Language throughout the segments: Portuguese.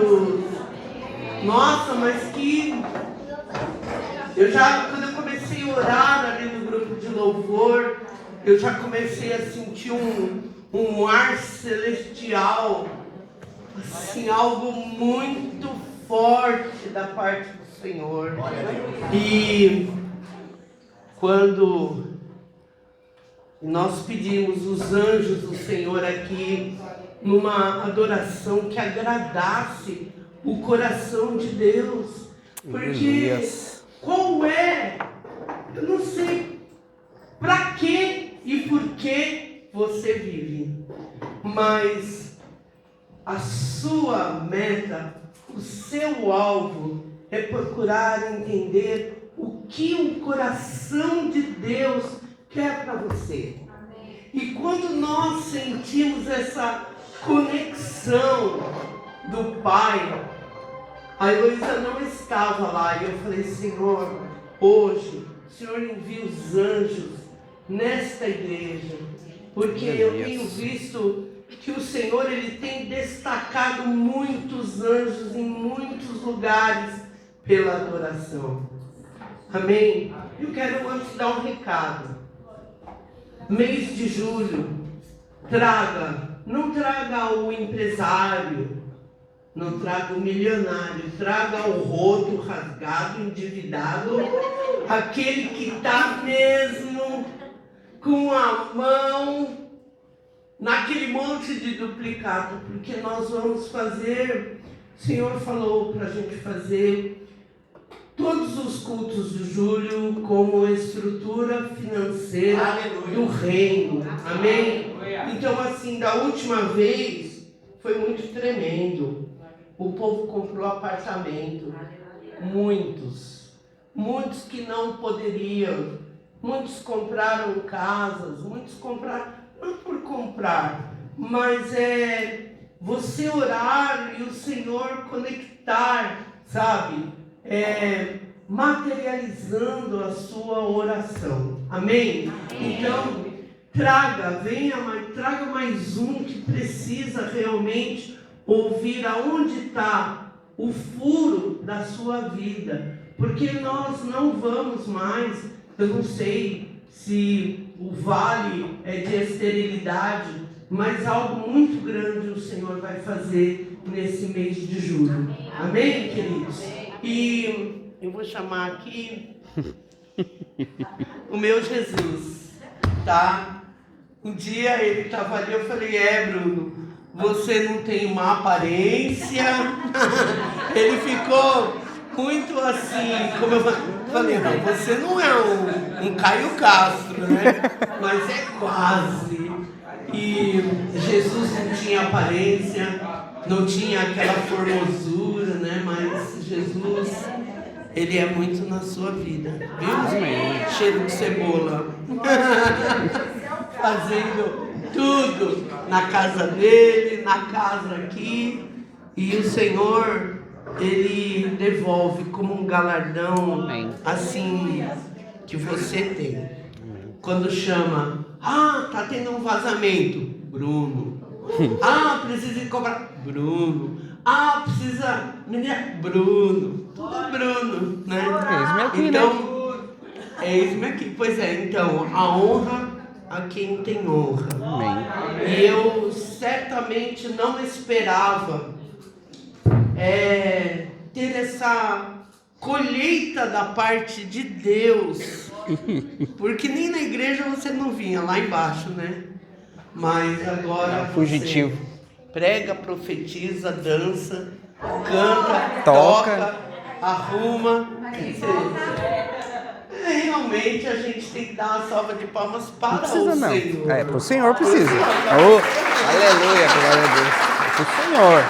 Jesus. Nossa, mas que... quando eu comecei a orar ali no grupo de louvor, eu já comecei a sentir um ar celestial, assim, algo muito forte da parte do Senhor. E quando nós pedimos os anjos do Senhor aqui, numa adoração que agradasse o coração de Deus, porque qual é, eu não sei para que e por que você vive, mas a sua meta, o seu alvo é procurar entender o que o coração de Deus quer para você. E quando nós sentimos essa conexão do Pai, a Heloísa não estava lá, e eu falei: Senhor, hoje o Senhor envia os anjos nesta igreja, porque eu tenho visto que o Senhor, Ele tem destacado muitos anjos em muitos lugares pela adoração. Amém? Eu quero antes dar um recado. Mês de julho, não traga o empresário, não traga o milionário, traga o roto, rasgado, endividado, aquele que está mesmo com a mão naquele monte de duplicado, porque nós vamos fazer, o Senhor falou para a gente fazer todos os cultos de julho como estrutura financeira do reino. Amém? Então, assim, da última vez foi muito tremendo. O povo comprou apartamento. Muitos que não poderiam. Muitos compraram casas, muitos compraram, não por comprar, mas você orar e o Senhor conectar, sabe? Materializando a sua oração. Amém? Então, traga mais um que precisa realmente ouvir aonde está o furo da sua vida. Porque nós não vamos mais, eu não sei se o vale é de esterilidade, mas algo muito grande o Senhor vai fazer nesse mês de julho. Amém, queridos? E eu vou chamar aqui o meu Jesus, tá? Um dia ele estava ali, eu falei: Bruno, você não tem uma aparência. Ele ficou muito assim, como eu falei, não, você não é um Caio Castro, né? Mas é quase. E Jesus não tinha aparência, não tinha aquela formosura, né? Mas Jesus, Ele é muito na sua vida, viu? Amém. Cheiro de cebola. Fazendo tudo na casa dele, na casa aqui. E o Senhor, Ele devolve como um galardão. Amém. Assim que você tem. Amém. Quando chama: tá tendo um vazamento, Bruno. Precisa cobrar, Bruno. Precisa, Bruno. Tudo Bruno, né? Eis-me aqui, então, né? Eis-me aqui. Pois é, então, a honra a quem tem honra. Amém. E eu certamente não esperava ter essa colheita da parte de Deus, porque nem na igreja você não vinha, lá embaixo, né? Mas agora fugitivo. Você prega, profetiza, dança, canta, toca, arruma. Realmente a gente tem que dar uma salva de palmas para o Senhor. Para o Senhor precisa. Aleluia, glória a Deus. Para o Senhor.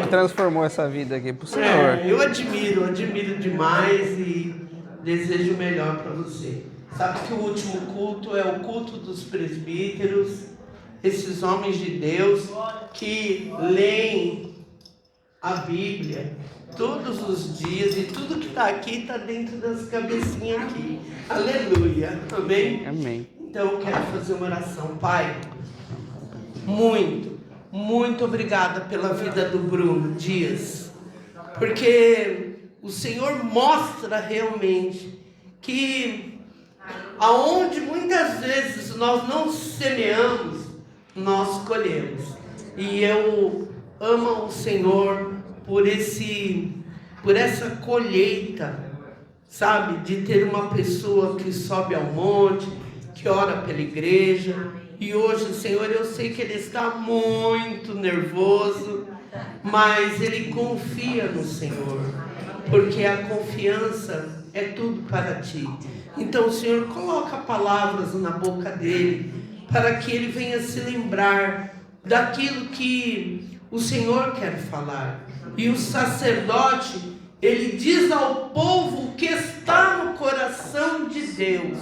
Que transformou essa vida aqui para o Senhor. Eu admiro demais e desejo o melhor para você. Sabe que o último culto é o culto dos presbíteros, esses homens de Deus que leem a Bíblia todos os dias, e tudo que está aqui está dentro das cabecinhas aqui. Aleluia. Amém? Amém. Então eu quero fazer uma oração. Pai, muito muito obrigada pela vida do Bruno Dias, porque o Senhor mostra realmente que aonde muitas vezes nós não semeamos, nós colhemos. E eu amo o Senhor por essa colheita, sabe? De ter uma pessoa que sobe ao monte, que ora pela igreja. E hoje, Senhor, eu sei que ele está muito nervoso, mas ele confia no Senhor, porque a confiança é tudo para ti. Então, Senhor, coloca palavras na boca dele, para que ele venha se lembrar daquilo que o Senhor quer falar. E o sacerdote, ele diz ao povo o que está no coração de Deus.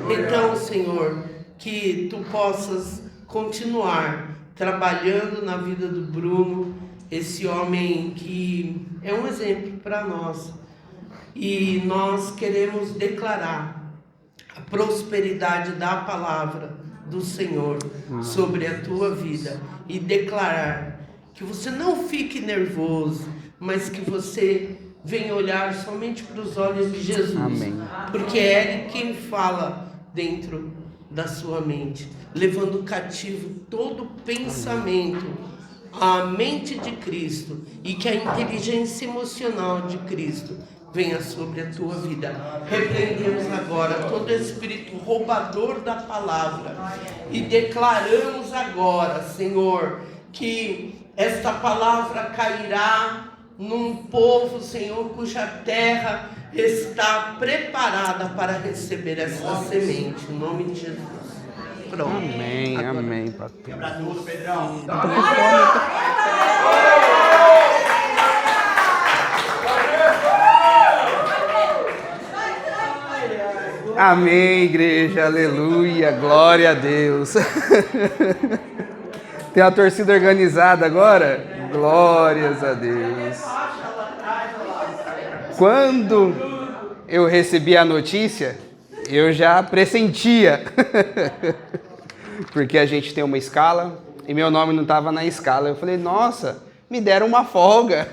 Então, Senhor, que tu possas continuar trabalhando na vida do Bruno, esse homem que é um exemplo para nós. E nós queremos declarar a prosperidade da palavra do Senhor sobre a tua vida e declarar que você não fique nervoso, mas que você venha olhar somente para os olhos de Jesus. Amém. Porque é Ele quem fala dentro da sua mente, levando cativo todo pensamento à mente de Cristo, e que a inteligência emocional de Cristo venha sobre a tua vida. Repreendemos agora todo espírito roubador da palavra e declaramos agora, Senhor, que esta palavra cairá num povo, Senhor, cuja terra está preparada para receber essa semente, em nome de Jesus. Pronto. Amém, agora. Amém, pastor. Quebra tudo, Pedrão. Amém, igreja, aleluia, glória a Deus. Tem a torcida organizada agora? Glórias a Deus. Quando eu recebi a notícia, eu já pressentia. Porque a gente tem uma escala e meu nome não estava na escala. Eu falei, nossa, me deram uma folga.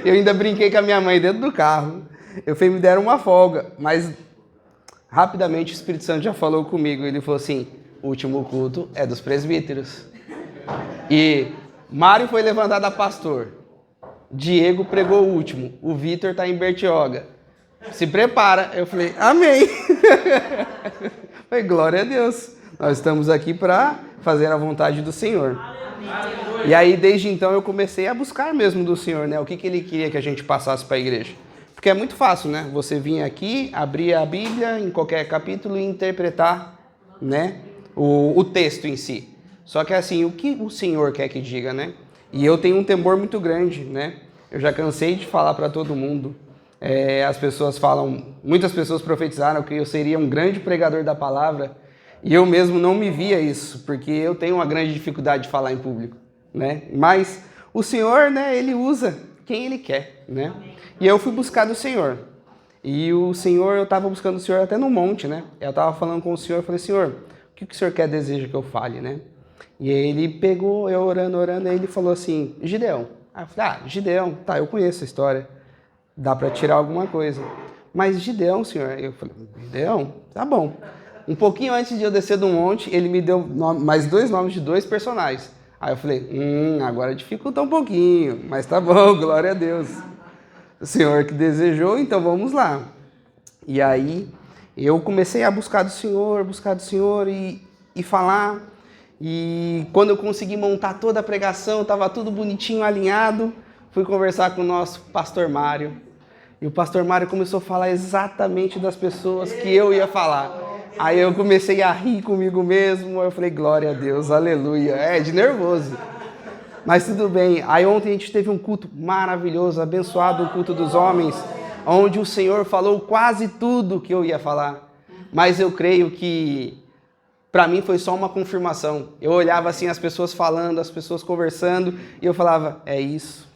Eu ainda brinquei com a minha mãe dentro do carro. Eu falei, me deram uma folga, mas rapidamente o Espírito Santo já falou comigo. Ele falou assim, o último culto é dos presbíteros. E Mário foi levantado a pastor. Diego pregou o último. O Vitor está em Bertioga. Se prepara. Eu falei, amém. Falei, glória a Deus. Nós estamos aqui para fazer a vontade do Senhor. E aí, desde então, eu comecei a buscar mesmo do Senhor, né? O que Ele queria que a gente passasse para a igreja. Porque é muito fácil, né? Você vir aqui, abrir a Bíblia em qualquer capítulo e interpretar, né? O texto em si. Só que assim, o que o Senhor quer que diga, né? E eu tenho um temor muito grande, né? Eu já cansei de falar para todo mundo. As pessoas falam, muitas pessoas profetizaram que eu seria um grande pregador da palavra. E eu mesmo não me via isso, porque eu tenho uma grande dificuldade de falar em público, né? Mas o Senhor, né? Ele usa quem Ele quer, né? E eu fui buscar do Senhor. E o Senhor, eu estava buscando o Senhor até no monte, né? Eu estava falando com o Senhor, eu falei, Senhor, o que o Senhor quer, deseja que eu fale, né? E aí ele pegou, eu orando, aí ele falou assim, Gideão. Aí eu falei, Gideão, tá, eu conheço a história. Dá para tirar alguma coisa. Mas Gideão, Senhor, eu falei, Gideão, tá bom. Um pouquinho antes de eu descer do monte, ele me deu mais 2 nomes de 2 personagens. Aí eu falei, agora dificulta um pouquinho, mas tá bom, glória a Deus. O Senhor que desejou, então vamos lá. E aí eu comecei a buscar do Senhor e falar. E quando eu consegui montar toda a pregação, estava tudo bonitinho, alinhado, fui conversar com o nosso pastor Mário. E o pastor Mário começou a falar exatamente das pessoas que eu ia falar. Aí eu comecei a rir comigo mesmo, eu falei, glória a Deus, aleluia. De nervoso. Mas tudo bem. Aí ontem a gente teve um culto maravilhoso, abençoado, o culto dos homens, onde o Senhor falou quase tudo que eu ia falar. Mas eu creio que para mim foi só uma confirmação. Eu olhava assim as pessoas falando, as pessoas conversando, e eu falava, é isso.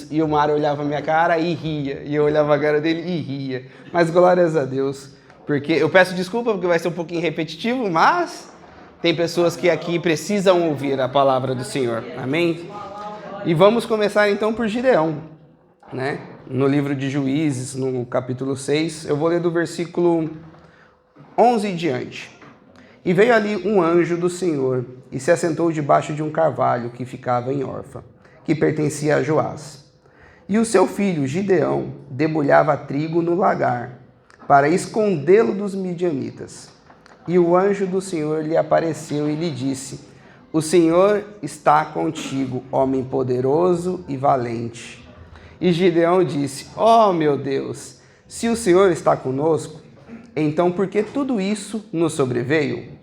E o Mário olhava a minha cara e ria. E eu olhava a cara dele e ria. Mas glórias a Deus. Porque eu peço desculpa porque vai ser um pouquinho repetitivo, mas tem pessoas que aqui precisam ouvir a palavra do Senhor. Amém? E vamos começar então por Gideão, né? No livro de Juízes, no capítulo 6, eu vou ler do versículo 11 em diante. E veio ali um anjo do Senhor e se assentou debaixo de um carvalho que ficava em Orfa, que pertencia a Joás. E o seu filho Gideão debulhava trigo no lagar, para escondê-lo dos midianitas. E o anjo do Senhor lhe apareceu e lhe disse: O Senhor está contigo, homem poderoso e valente. E Gideão disse: Ó meu Deus, se o Senhor está conosco, então por que tudo isso nos sobreveio?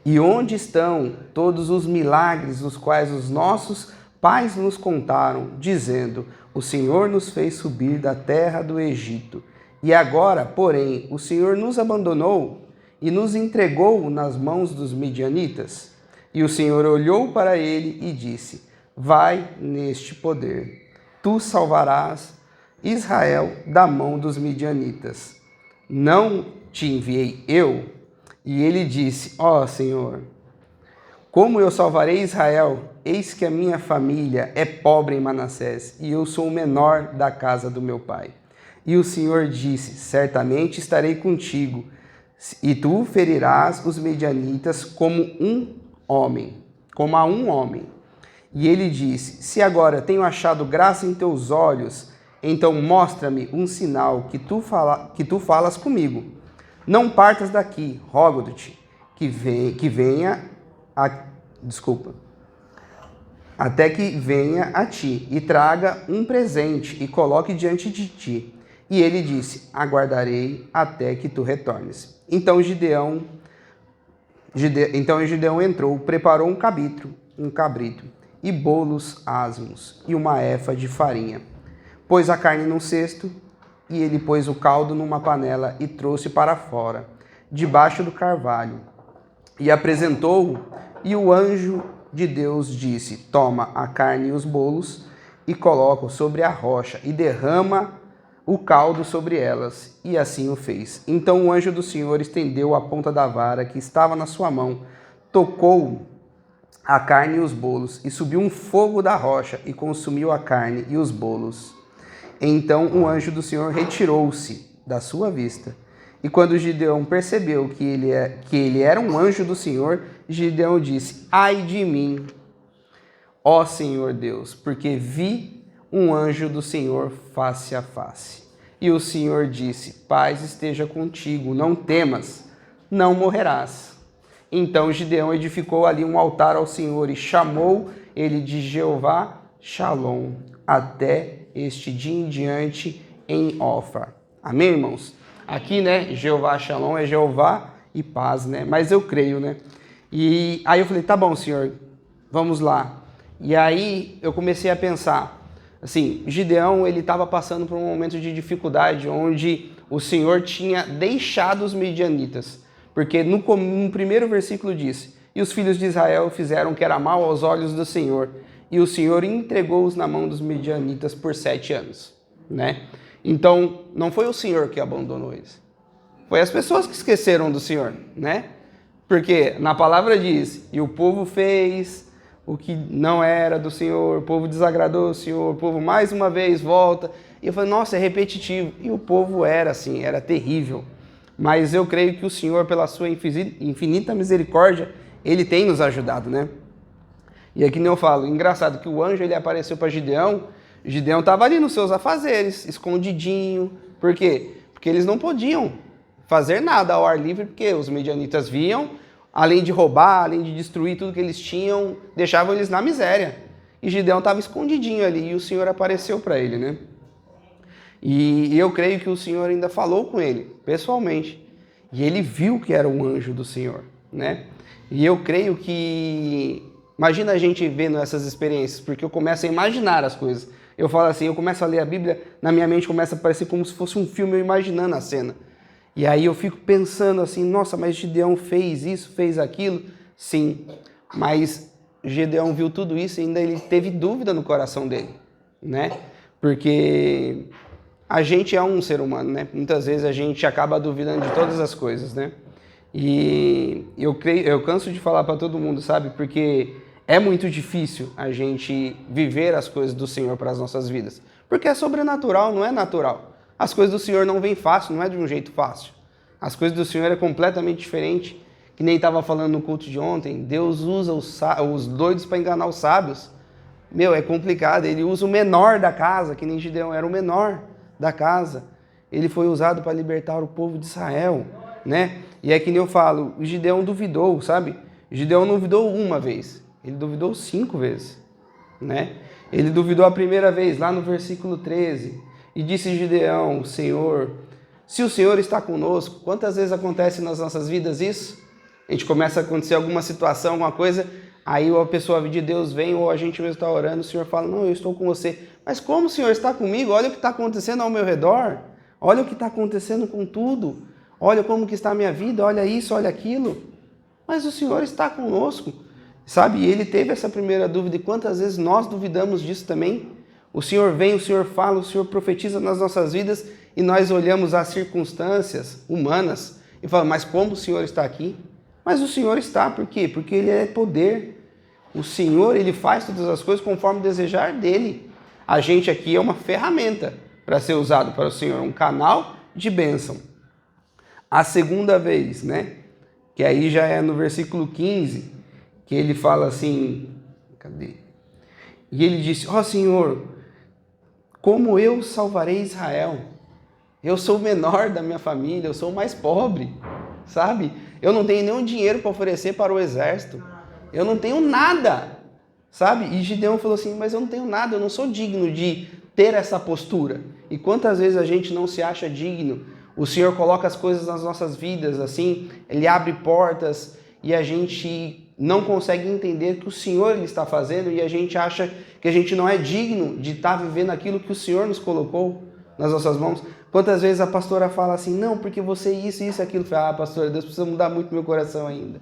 E onde estão todos os milagres os quais os nossos pais nos contaram, dizendo: O Senhor nos fez subir da terra do Egito. E agora, porém, o Senhor nos abandonou e nos entregou nas mãos dos midianitas. E o Senhor olhou para ele e disse: Vai neste poder, tu salvarás Israel da mão dos midianitas. Não te enviei eu? E ele disse: Ó Senhor, como eu salvarei Israel? Eis que a minha família é pobre em Manassés, e eu sou o menor da casa do meu pai. E o Senhor disse: Certamente estarei contigo, e tu ferirás os medianitas como a um homem. E ele disse: Se agora tenho achado graça em teus olhos, então mostra-me um sinal que tu falas comigo. Não partas daqui, rogo-te, até que venha a ti e traga um presente e coloque diante de ti. E ele disse: Aguardarei até que tu retornes. Então Gideão entrou, preparou um cabrito e bolos asmos e uma efa de farinha. Pôs a carne num cesto e ele pôs o caldo numa panela e trouxe para fora, debaixo do carvalho, e apresentou-o. E o anjo de Deus disse: Toma a carne e os bolos e coloca-o sobre a rocha e derrama o caldo sobre elas. E assim o fez. Então o anjo do Senhor estendeu a ponta da vara que estava na sua mão, tocou a carne e os bolos, e subiu um fogo da rocha e consumiu a carne e os bolos. Então o anjo do Senhor retirou-se da sua vista. E quando Gideão percebeu que ele era um anjo do Senhor, Gideão disse: Ai de mim, ó Senhor Deus, porque vi um anjo do Senhor face a face. E o Senhor disse: Paz esteja contigo, não temas, não morrerás. Então Gideão edificou ali um altar ao Senhor e chamou ele de Jeová Shalom, até este dia em diante em Ofra. Amém, irmãos? Aqui, né, Jeová Shalom é Jeová e paz, né? Mas eu creio, né? E aí eu falei: tá bom, Senhor, vamos lá. E aí eu comecei a pensar, assim, Gideão, ele estava passando por um momento de dificuldade, onde o Senhor tinha deixado os midianitas. Porque no primeiro versículo diz: E os filhos de Israel fizeram o que era mal aos olhos do Senhor, e o Senhor entregou-os na mão dos midianitas por 7 anos, né? Então, não foi o Senhor que abandonou eles. Foi as pessoas que esqueceram do Senhor, né? Porque na palavra diz: E o povo fez o que não era do Senhor, o povo desagradou o Senhor, o povo mais uma vez volta. E eu falei: nossa, é repetitivo. E o povo era assim, era terrível. Mas eu creio que o Senhor, pela sua infinita misericórdia, Ele tem nos ajudado, né? E aqui nem eu falo, engraçado que o anjo ele apareceu para Gideão. Gideão estava ali nos seus afazeres, escondidinho. Por quê? Porque eles não podiam fazer nada ao ar livre, porque os midianitas viam, além de roubar, além de destruir tudo que eles tinham, deixavam eles na miséria. E Gideão estava escondidinho ali e o Senhor apareceu para ele, né? E eu creio que o Senhor ainda falou com ele, pessoalmente. E ele viu que era um anjo do Senhor, né? E eu creio que... Imagina a gente vendo essas experiências, porque eu começo a imaginar as coisas. Eu falo assim, eu começo a ler a Bíblia, na minha mente começa a parecer como se fosse um filme, eu imaginando a cena. E aí eu fico pensando assim, nossa, mas Gideão fez isso, fez aquilo? Sim, mas Gideão viu tudo isso e ainda ele teve dúvida no coração dele, né? Porque a gente é um ser humano, né? Muitas vezes a gente acaba duvidando de todas as coisas, né? E eu canso de falar para todo mundo, sabe? Porque é muito difícil a gente viver as coisas do Senhor para as nossas vidas. Porque é sobrenatural, não é natural. As coisas do Senhor não vêm fácil, não é de um jeito fácil. As coisas do Senhor é completamente diferente. Que nem estava falando no culto de ontem, Deus usa os doidos para enganar os sábios. Meu, é complicado. Ele usa o menor da casa, que nem Gideão era o menor da casa. Ele foi usado para libertar o povo de Israel, né? E é que nem eu falo, o Gideão duvidou, sabe? O Gideão não duvidou uma vez, ele duvidou 5 vezes, né? Ele duvidou a primeira vez, lá no versículo 13, e disse Gideão, Senhor, se o Senhor está conosco, quantas vezes acontece nas nossas vidas isso? A gente começa a acontecer alguma situação, alguma coisa, aí a pessoa de Deus vem, ou a gente mesmo está orando, o Senhor fala, não, eu estou com você. Mas como o Senhor está comigo? Olha o que está acontecendo ao meu redor, olha o que está acontecendo com tudo. Olha como que está a minha vida, olha isso, olha aquilo. Mas o Senhor está conosco, sabe? E ele teve essa primeira dúvida. E quantas vezes nós duvidamos disso também? O Senhor vem, o Senhor fala, o Senhor profetiza nas nossas vidas e nós olhamos as circunstâncias humanas e falamos, mas como o Senhor está aqui? Mas o Senhor está, por quê? Porque Ele é poder. O Senhor, Ele faz todas as coisas conforme o desejar dEle. A gente aqui é uma ferramenta para ser usado para o Senhor, um canal de bênção. A segunda vez, né? Que aí já é no versículo 15, que ele fala assim, cadê? E ele disse, ó Senhor, como eu salvarei Israel? Eu sou o menor da minha família, eu sou o mais pobre, sabe? Eu não tenho nenhum dinheiro para oferecer para o exército. Eu não tenho nada, sabe? E Gideão falou assim, mas eu não tenho nada, eu não sou digno de ter essa postura. E quantas vezes a gente não se acha digno? O Senhor coloca as coisas nas nossas vidas, assim, Ele abre portas e a gente não consegue entender que o Senhor Ele está fazendo e a gente acha que a gente não é digno de estar vivendo aquilo que o Senhor nos colocou nas nossas mãos. Quantas vezes a pastora fala assim, não, porque você isso, aquilo. Ah, pastora, Deus precisa mudar muito meu coração ainda.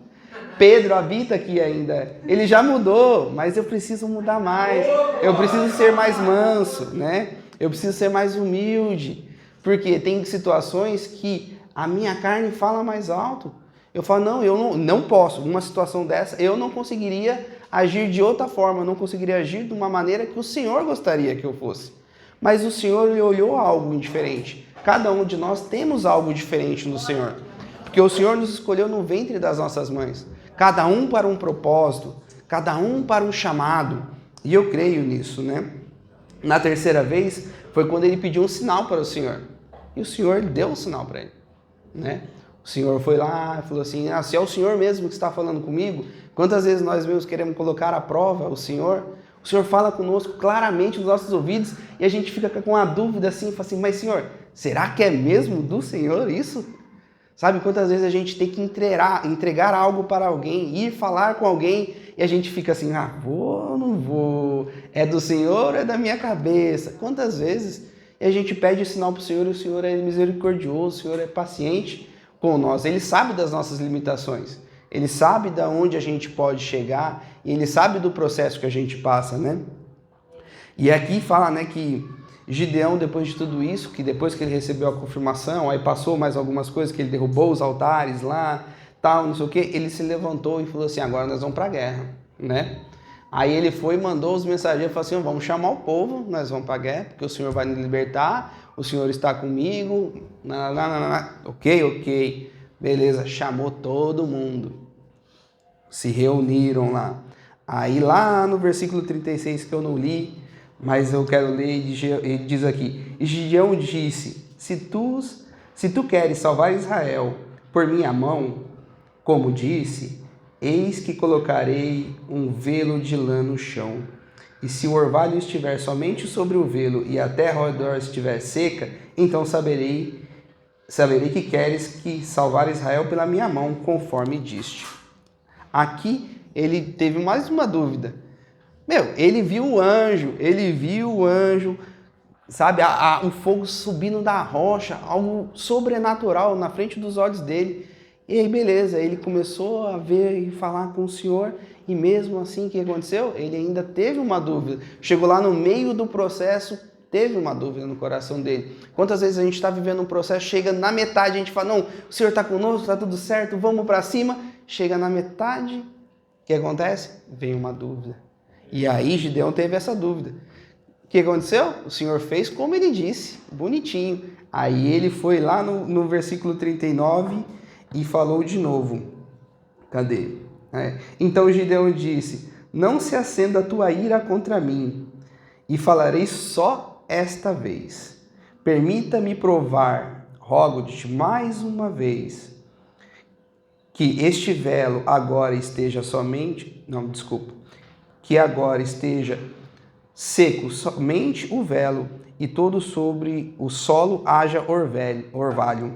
Pedro habita aqui ainda. Ele já mudou, mas eu preciso mudar mais. Eu preciso ser mais manso, né? Eu preciso ser mais humilde. Porque tem situações que a minha carne fala mais alto. Eu falo, não, eu não posso. Numa situação dessa, eu não conseguiria agir de outra forma. Eu não conseguiria agir de uma maneira que o Senhor gostaria que eu fosse. Mas o Senhor ele olhou algo diferente. Cada um de nós temos algo diferente no Senhor. Porque o Senhor nos escolheu no ventre das nossas mães. Cada um para um propósito. Cada um para um chamado. E eu creio nisso, né? Na terceira vez, foi quando ele pediu um sinal para o Senhor. E o Senhor deu um sinal para ele, né? O Senhor foi lá e falou assim, se é o Senhor mesmo que está falando comigo, quantas vezes nós mesmos queremos colocar à prova o Senhor fala conosco claramente nos nossos ouvidos e a gente fica com uma dúvida assim, fala assim, mas Senhor, será que é mesmo do Senhor isso? Sabe, quantas vezes a gente tem que entregar algo para alguém, ir falar com alguém e a gente fica assim, vou ou não vou? É do Senhor ou é da minha cabeça? Quantas vezes... E a gente pede o sinal para o Senhor e o Senhor é misericordioso, o Senhor é paciente com nós. Ele sabe das nossas limitações, Ele sabe de onde a gente pode chegar e Ele sabe do processo que a gente passa, né? E aqui fala, né, que Gideão, depois de tudo isso, que depois que ele recebeu a confirmação, aí passou mais algumas coisas, que ele derrubou os altares lá, tal, não sei o que, ele se levantou e falou assim, agora nós vamos para a guerra, né? Aí ele foi e mandou os mensageiros, falou assim, vamos chamar o povo, nós vamos para a guerra, porque o Senhor vai nos libertar, o Senhor está comigo, ok, beleza, chamou todo mundo, se reuniram lá. Aí lá no versículo 36, que eu não li, mas eu quero ler, ele diz aqui, e Gideão disse, se tu queres salvar Israel por minha mão, como disse, eis que colocarei um velo de lã no chão, e se o orvalho estiver somente sobre o velo e a terra ao redor estiver seca, então saberei que queres que salvar Israel pela minha mão, conforme diste. Aqui ele teve mais uma dúvida. Ele viu o anjo, sabe, o fogo subindo da rocha, algo sobrenatural na frente dos olhos dele. E aí, beleza, ele começou a ver e falar com o Senhor, e mesmo assim, o que aconteceu? Ele ainda teve uma dúvida. Chegou lá no meio do processo, teve uma dúvida no coração dele. Quantas vezes a gente está vivendo um processo, chega na metade, a gente fala, não, o Senhor está conosco, está tudo certo, vamos para cima. Chega na metade, o que acontece? Vem uma dúvida. E aí Gideão teve essa dúvida. O que aconteceu? O Senhor fez como ele disse, bonitinho. Aí ele foi lá no versículo 39 e falou de novo. Cadê? Então Gideão disse, não se acenda a tua ira contra mim, e falarei só esta vez. Permita-me provar, rogo-te mais uma vez, que este velo agora esteja que agora esteja seco somente o velo, e todo sobre o solo haja orvalho.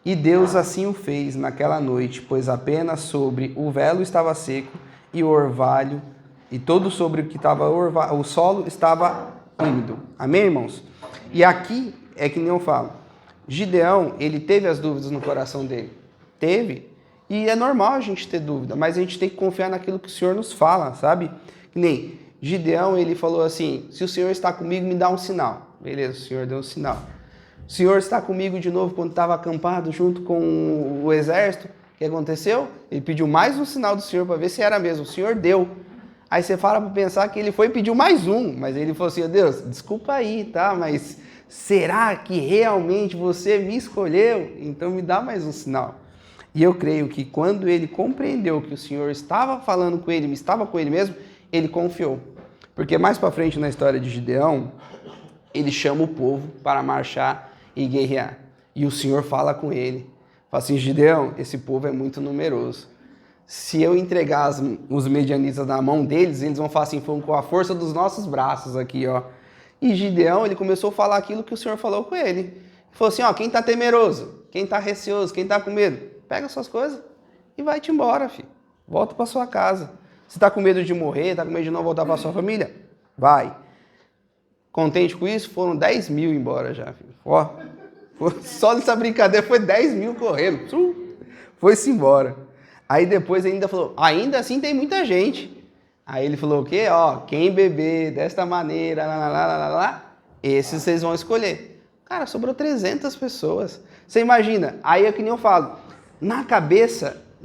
E Deus assim o fez naquela noite, pois apenas sobre o velo estava seco e o orvalho, e todo sobre o que estava o solo estava úmido. Amém, irmãos? E aqui é que nem eu falo. Gideão, ele teve as dúvidas no coração dele. Teve. E é normal a gente ter dúvida, mas a gente tem que confiar naquilo que o Senhor nos fala, sabe? Que nem Gideão, ele falou assim, se o Senhor está comigo, me dá um sinal. Beleza, o Senhor deu um sinal. O Senhor está comigo de novo quando estava acampado junto com o exército. O que aconteceu? Ele pediu mais um sinal do Senhor para ver se era mesmo. O Senhor deu. Aí você fala para pensar que ele foi e pediu mais um. Mas ele falou assim, Deus, desculpa aí, tá? Mas será que realmente você me escolheu? Então me dá mais um sinal. E eu creio que quando ele compreendeu que o Senhor estava falando com ele, estava com ele mesmo, ele confiou. Porque mais para frente na história de Gideão, ele chama o povo para marchar e guerrear. E o Senhor fala com ele. Fala assim, Gideão, esse povo é muito numeroso. Se eu entregar os medianitas na mão deles, eles vão falar assim, foi com a força dos nossos braços aqui, ó. E Gideão, ele começou a falar aquilo que o Senhor falou com ele. Ele falou assim, ó, quem está temeroso, quem está receoso, quem está com medo, pega suas coisas e vai-te embora, filho. Volta para sua casa. Se está com medo de morrer, está com medo de não voltar para sua família, vai. Contente com isso, foram 10 mil embora já, filho. Ó, só nessa brincadeira foi 10 mil correndo. Foi-se embora. Aí depois ele ainda falou, ainda assim tem muita gente. Aí ele falou o quê? Ó, quem beber desta maneira, esses vocês vão escolher. Cara, sobrou 300 pessoas. Você imagina, aí é que nem eu falo, na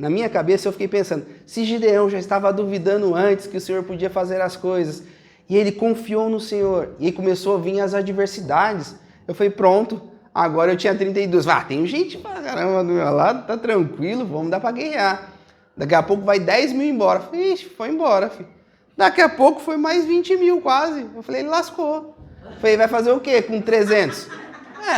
minha cabeça eu fiquei pensando, se Gideão já estava duvidando antes que o Senhor podia fazer as coisas, e ele confiou no Senhor, e começou a vir as adversidades, eu falei, pronto, agora eu tinha 32. Tem gente pra caramba do meu lado, tá tranquilo, vamos dar pra guerrear. Daqui a pouco vai 10 mil embora. Ixi, foi embora, filho. Daqui a pouco foi mais 20 mil quase. Eu falei, ele lascou. Eu falei, vai fazer o quê com 300?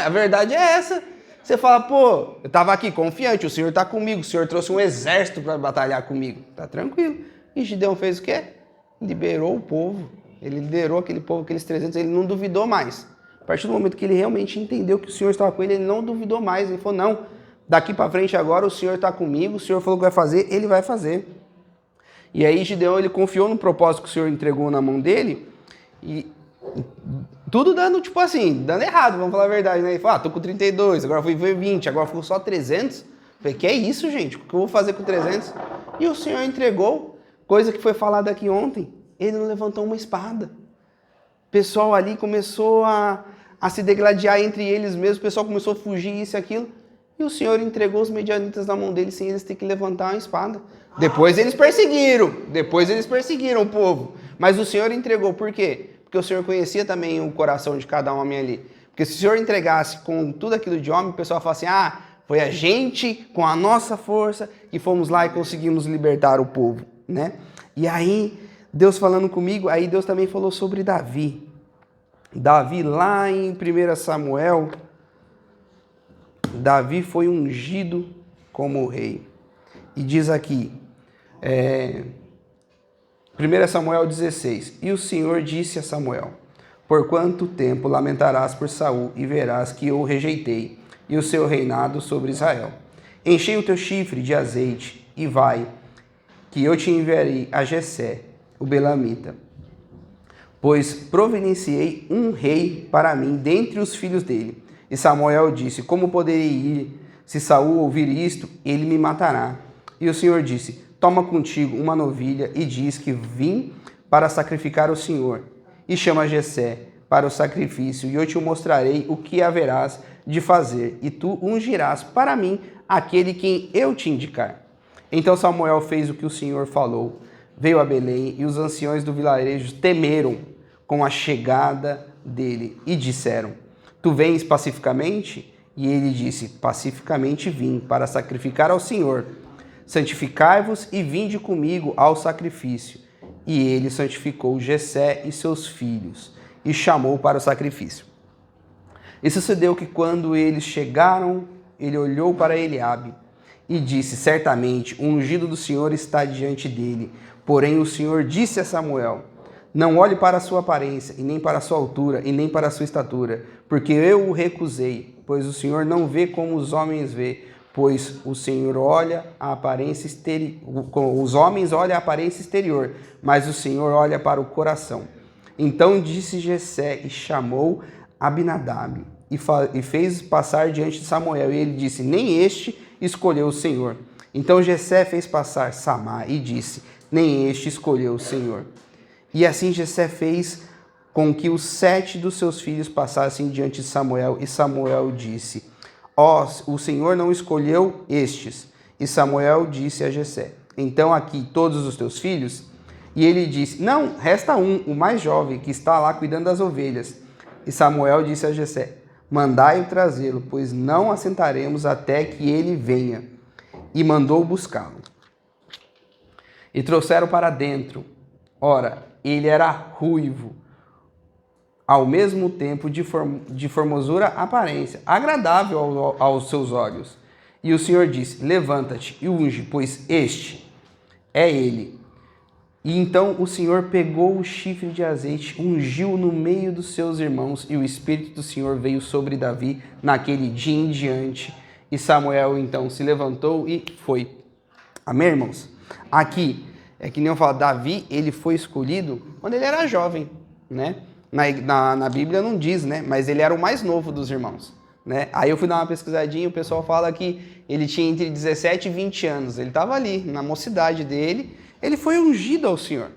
A verdade é essa. Você fala, pô, eu tava aqui confiante, o Senhor tá comigo, o Senhor trouxe um exército para batalhar comigo. Tá tranquilo. E Gideão fez o quê? Liberou o povo. Ele liderou aquele povo, aqueles 300, ele não duvidou mais. A partir do momento que ele realmente entendeu que o Senhor estava com ele, ele não duvidou mais. Ele falou, não, daqui para frente agora o Senhor está comigo, o Senhor falou que vai fazer, ele vai fazer. E aí Gideão, ele confiou no propósito que o Senhor entregou na mão dele, e tudo dando, tipo assim, dando errado, vamos falar a verdade, né? Ele falou, tô com 32, agora fui 20, agora ficou só 300. Eu falei, que é isso, gente? O que eu vou fazer com 300? E o Senhor entregou, coisa que foi falada aqui ontem, ele não levantou uma espada. O pessoal ali começou a se degladiar entre eles mesmos, o pessoal começou a fugir, isso e aquilo, e o Senhor entregou os medianitas na mão deles sem eles terem que levantar uma espada. Depois eles perseguiram o povo, mas o Senhor entregou, por quê? Porque o Senhor conhecia também o coração de cada homem ali. Porque se o Senhor entregasse com tudo aquilo de homem, o pessoal fala assim, foi a gente, com a nossa força, que fomos lá e conseguimos libertar o povo, né? E aí, Deus falando comigo, aí Deus também falou sobre Davi. Davi lá em 1 Samuel, Davi foi ungido como rei. E diz aqui, 1 Samuel 16, e o Senhor disse a Samuel, por quanto tempo lamentarás por Saul e verás que eu o rejeitei, e o seu reinado sobre Israel? Enchei o teu chifre de azeite e vai, que eu te enviarei a Jessé, o Belamita, pois providenciei um rei para mim dentre os filhos dele. E Samuel disse, como poderei ir? Se Saul ouvir isto, ele me matará. E o Senhor disse, toma contigo uma novilha e diz que vim para sacrificar o Senhor. E chama Jessé, para o sacrifício, e eu te mostrarei o que haverás de fazer, e tu ungirás para mim aquele quem eu te indicar. Então Samuel fez o que o Senhor falou, veio a Belém, e os anciões do vilarejo temeram com a chegada dele, e disseram: Tu vens pacificamente? E ele disse: Pacificamente vim, para sacrificar ao Senhor. Santificai-vos e vinde comigo ao sacrifício. E ele santificou Jessé e seus filhos, e chamou para o sacrifício. E sucedeu que quando eles chegaram, ele olhou para Eliabe e disse: Certamente o ungido do Senhor está diante dele. Porém o Senhor disse a Samuel: Não olhe para a sua aparência, e nem para a sua altura, e nem para a sua estatura, porque eu o recusei, pois o Senhor não vê como os homens vê, pois o Senhor olha a aparência exterior, os homens olham a aparência exterior, mas o Senhor olha para o coração. Então disse Jessé e chamou Abinadab e fez passar diante de Samuel, e ele disse: Nem este escolheu o Senhor. Então Jessé fez passar Samá e disse: Nem este escolheu o Senhor. E assim Jessé fez com que os 7 dos seus filhos passassem diante de Samuel, e Samuel disse: o Senhor não escolheu estes. E Samuel disse a Jessé: Então aqui todos os teus filhos? E ele disse: Não, resta um, o mais jovem, que está lá cuidando das ovelhas. E Samuel disse a Jessé: Mandai-o trazê-lo, pois não assentaremos até que ele venha. E mandou buscá-lo. E trouxeram para dentro. Ora, ele era ruivo, ao mesmo tempo de formosura aparência, agradável aos seus olhos. E o Senhor disse: Levanta-te e unge, pois este é ele. E então o Senhor pegou o chifre de azeite, ungiu no meio dos seus irmãos, e o Espírito do Senhor veio sobre Davi naquele dia em diante. E Samuel então se levantou e foi. Amém, irmãos? Aqui, é que nem eu falo, Davi, ele foi escolhido quando ele era jovem, né? Na Bíblia não diz, né? Mas ele era o mais novo dos irmãos, né? Aí eu fui dar uma pesquisadinha, o pessoal fala que ele tinha entre 17 e 20 anos. Ele estava ali, na mocidade dele, ele foi ungido ao Senhor.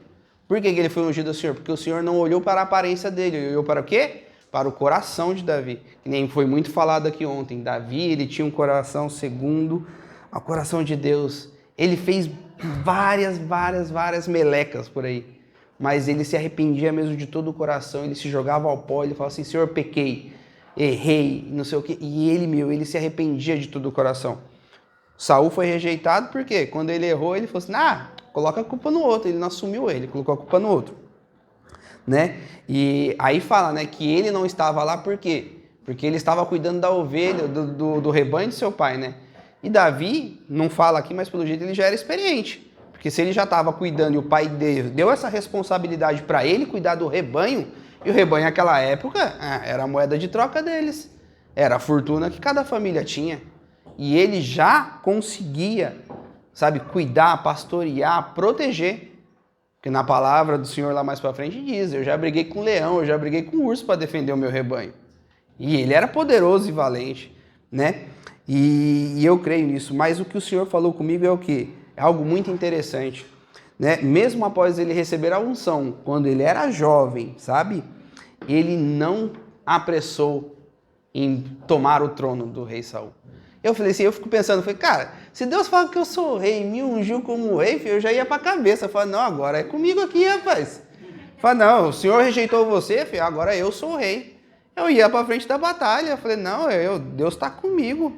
Por que ele foi ungido ao Senhor? Porque o Senhor não olhou para a aparência dele, ele olhou para o quê? Para o coração de Davi. Que nem foi muito falado aqui ontem. Davi, ele tinha um coração segundo o coração de Deus. Ele fez várias melecas por aí. Mas ele se arrependia mesmo de todo o coração, ele se jogava ao pó, ele falava assim: Senhor, pequei, errei, não sei o quê. E ele se arrependia de todo o coração. Saul foi rejeitado porque quando ele errou, ele falou assim: coloca a culpa no outro. Ele não assumiu ele colocou a culpa no outro. Né? E aí fala, né, que ele não estava lá por quê? Porque ele estava cuidando da ovelha, do rebanho de seu pai, né? E Davi, não fala aqui, mas pelo jeito ele já era experiente. Porque se ele já estava cuidando e o pai deu essa responsabilidade para ele cuidar do rebanho, e o rebanho naquela época era a moeda de troca deles. Era a fortuna que cada família tinha. E ele já conseguia, sabe, cuidar, pastorear, proteger. Porque na palavra do Senhor lá mais para frente diz: Eu já briguei com leão, eu já briguei com urso para defender o meu rebanho. E ele era poderoso e valente, né? E eu creio nisso. Mas o que o Senhor falou comigo é o quê? É algo muito interessante, né? Mesmo após ele receber a unção, quando ele era jovem, sabe? Ele não apressou em tomar o trono do rei Saul. Eu falei assim, eu fico pensando, cara, se Deus fala que eu sou o rei, me ungiu como rei, eu já ia pra cabeça. Eu falei, não, agora é comigo aqui, rapaz. Eu falei, não, o Senhor rejeitou você, filho, agora eu sou o rei. Eu ia pra frente da batalha. Eu falei, não, Deus tá comigo.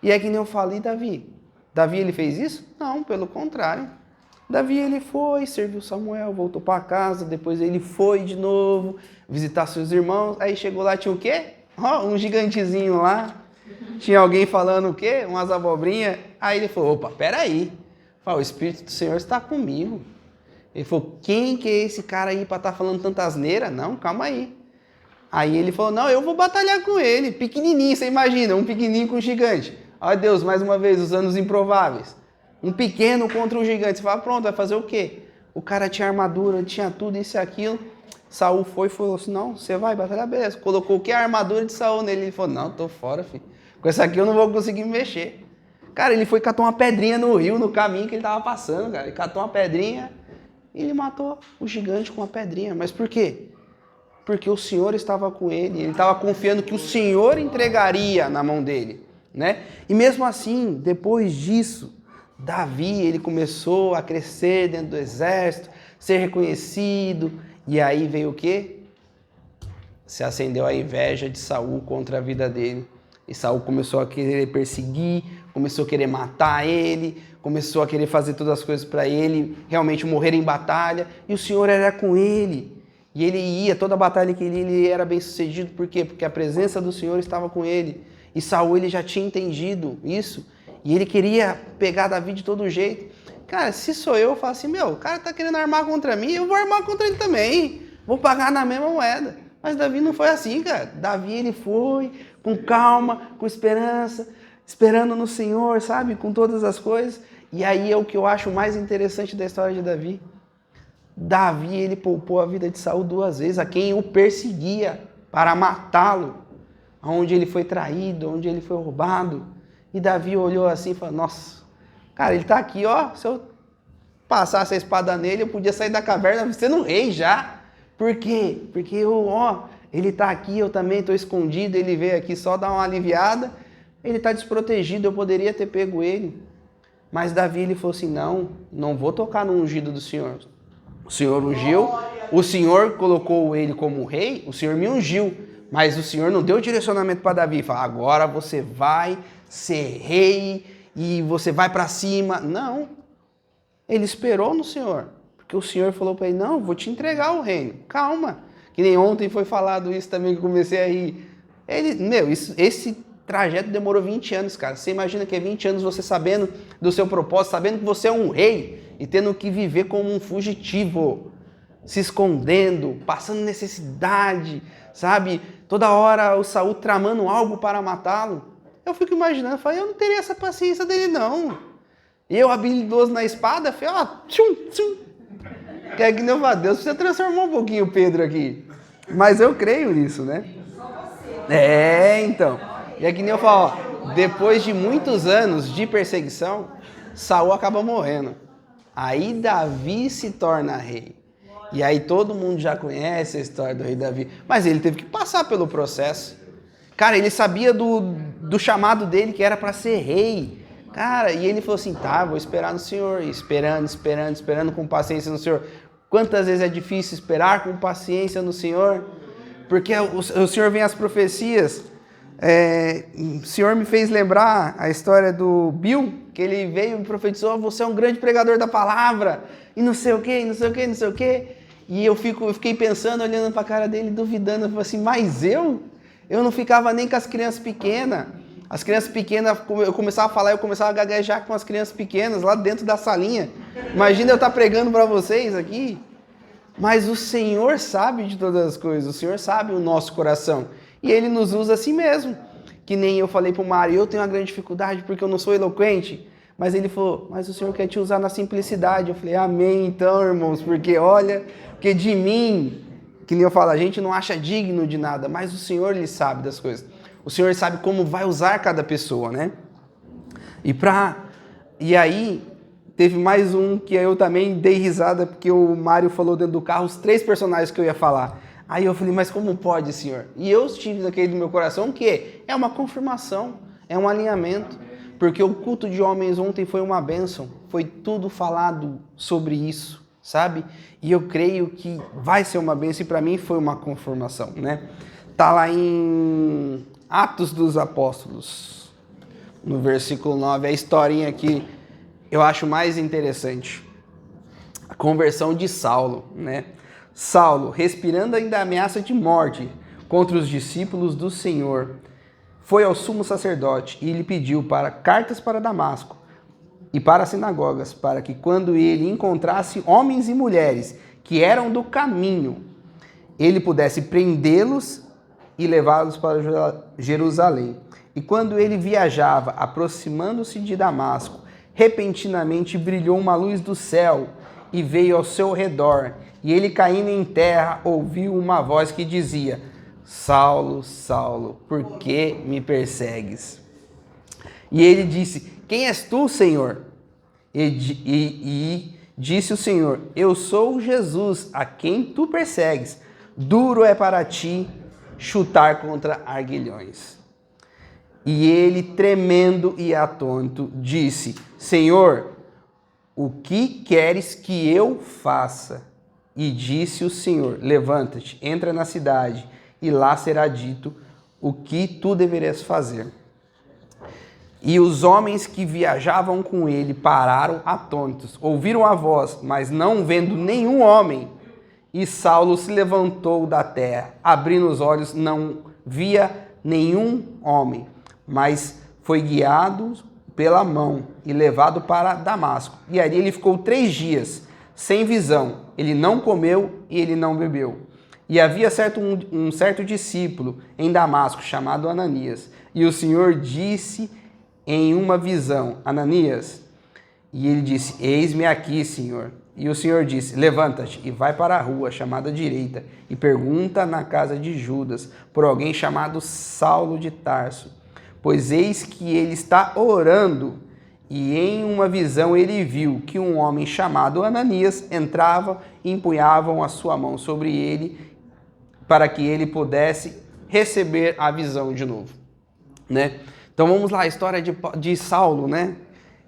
E é que nem eu falei, Davi. Davi, ele fez isso? Não, pelo contrário. Davi, ele foi, serviu Samuel, voltou para casa, depois ele foi de novo visitar seus irmãos. Aí chegou lá, tinha o quê? Um gigantezinho lá. Tinha alguém falando o quê? Umas abobrinhas. Aí ele falou, opa, peraí. O Espírito do Senhor está comigo. Ele falou, quem que é esse cara aí para estar falando tanta asneira? Não, calma aí. Aí ele falou, não, eu vou batalhar com ele. Pequenininho, você imagina, um pequenininho com um gigante. Olha Deus, mais uma vez, usando os improváveis. Um pequeno contra um gigante. Você fala, pronto, vai fazer o quê? O cara tinha armadura, tinha tudo, isso e aquilo. Saul foi e falou assim, não, você vai batalhar, beleza. Colocou o que? A armadura de Saul nele. Ele falou, não, tô fora, filho. Com essa aqui eu não vou conseguir me mexer. Cara, ele foi catou uma pedrinha no rio, no caminho que ele tava passando, cara. Ele catou uma pedrinha e ele matou o gigante com uma pedrinha. Mas por quê? Porque o Senhor estava com ele estava confiando que o Senhor entregaria na mão dele, né? E mesmo assim, depois disso, Davi, ele começou a crescer dentro do exército, ser reconhecido, e aí veio o quê? Se acendeu a inveja de Saul contra a vida dele. E Saul começou a querer perseguir, começou a querer matar ele, começou a querer fazer todas as coisas para ele realmente morrer em batalha, e o Senhor era com ele. E ele ia, toda a batalha que ele era bem sucedido. Por quê? Porque a presença do Senhor estava com ele. E Saul, ele já tinha entendido isso. E ele queria pegar Davi de todo jeito. Cara, se sou eu falo assim, meu, o cara tá querendo armar contra mim, eu vou armar contra ele também. Vou pagar na mesma moeda. Mas Davi não foi assim, cara. Davi, ele foi com calma, com esperança, esperando no Senhor, sabe? Com todas as coisas. E aí é o que eu acho mais interessante da história de Davi. Davi, ele poupou a vida de Saul 2 vezes, a quem o perseguia para matá-lo, onde ele foi traído, onde ele foi roubado. E Davi olhou assim e falou, nossa, cara, ele tá aqui, ó, se eu passasse a espada nele, eu podia sair da caverna sendo um rei já. Por quê? Porque, ele tá aqui, eu também tô escondido, ele veio aqui só dar uma aliviada, ele tá desprotegido, eu poderia ter pego ele. Mas Davi, ele falou assim, não vou tocar no ungido do Senhor. O Senhor ungiu, o Senhor colocou ele como rei, o Senhor me ungiu, mas o Senhor não deu direcionamento para Davi, falou, agora você vai ser rei e você vai para cima. Não, ele esperou no Senhor, porque o Senhor falou para ele, não, vou te entregar o reino, calma. Que nem ontem foi falado isso também, que eu comecei a rir. Esse trajeto demorou 20 anos, cara. Você imagina que é 20 anos você sabendo do seu propósito, sabendo que você é um rei e tendo que viver como um fugitivo, se escondendo, passando necessidade, sabe? Toda hora o Saul tramando algo para matá-lo. Eu fico imaginando, eu falei, eu não teria essa paciência dele, não. E eu, habilidoso na espada, falei, tchum, tchum. Que é que nem eu falo, Deus precisa transformar um pouquinho o Pedro aqui. Mas eu creio nisso, né? Então. E é que nem eu falo, depois de muitos anos de perseguição, Saul acaba morrendo. Aí Davi se torna rei. E aí todo mundo já conhece a história do rei Davi. Mas ele teve que passar pelo processo. Cara, ele sabia do chamado dele, que era para ser rei. Cara, e ele falou assim, vou esperar no Senhor. E esperando com paciência no Senhor. Quantas vezes é difícil esperar com paciência no Senhor? Porque o Senhor vem as profecias. O Senhor me fez lembrar a história do Bill, que ele veio e profetizou, você é um grande pregador da palavra, e não sei o que, não sei o que, não sei o que. E eu fiquei pensando, olhando para a cara dele, duvidando, eu falei assim, mas eu não ficava nem com as crianças pequenas. As crianças pequenas, eu começava a falar, eu começava a gaguejar com as crianças pequenas lá dentro da salinha. Imagina eu estar pregando para vocês aqui. Mas o Senhor sabe de todas as coisas, o Senhor sabe o nosso coração. E Ele nos usa assim mesmo. Que nem eu falei para o Mário, eu tenho uma grande dificuldade porque eu não sou eloquente. Mas ele falou, mas o Senhor quer te usar na simplicidade. Eu falei, amém então, irmãos, porque de mim, que nem eu falo, a gente não acha digno de nada, mas o Senhor, Ele sabe das coisas. O Senhor sabe como vai usar cada pessoa, né? E aí, teve mais um que eu também dei risada, porque o Mário falou dentro do carro os 3 personagens que eu ia falar. Aí eu falei, mas como pode, Senhor? E eu tive naquele do meu coração que é uma confirmação, é um alinhamento. Porque o culto de homens ontem foi uma bênção, foi tudo falado sobre isso, sabe? E eu creio que vai ser uma bênção e para mim foi uma confirmação, né? Tá lá em Atos dos Apóstolos, no versículo 9, a historinha que eu acho mais interessante. A conversão de Saulo, né? Saulo, respirando ainda a ameaça de morte contra os discípulos do Senhor, foi ao sumo sacerdote e lhe pediu cartas para Damasco e para as sinagogas, para que quando ele encontrasse homens e mulheres que eram do caminho, ele pudesse prendê-los e levá-los para Jerusalém. E quando ele viajava, aproximando-se de Damasco, repentinamente brilhou uma luz do céu e veio ao seu redor. E ele, caindo em terra, ouviu uma voz que dizia: Saulo, Saulo, por que me persegues? E ele disse: quem és tu, Senhor? E disse o Senhor: eu sou Jesus, a quem tu persegues. duro é para ti chutar contra arguilhões. E ele, tremendo e atônito, disse: Senhor, o que queres que eu faça? E disse o Senhor: levanta-te, entra na cidade, e lá será dito o que tu deverias fazer. E os homens que viajavam com ele pararam atônitos, ouviram a voz, mas não vendo nenhum homem. E Saulo se levantou da terra, abrindo os olhos, não via nenhum homem, mas foi guiado pela mão e levado para Damasco. E ali ele ficou 3 dias, sem visão. Ele não comeu e ele não bebeu. E havia um certo discípulo em Damasco, chamado Ananias. E o Senhor disse em uma visão: Ananias. E ele disse: eis-me aqui, Senhor. E o Senhor disse: levanta-te e vai para a rua chamada direita e pergunta na casa de Judas por alguém chamado Saulo de Tarso, pois eis que ele está orando. E em uma visão ele viu que um homem chamado Ananias entrava e empunhavam a sua mão sobre ele para que ele pudesse receber a visão de novo, né? Então vamos lá, a história de Saulo, né?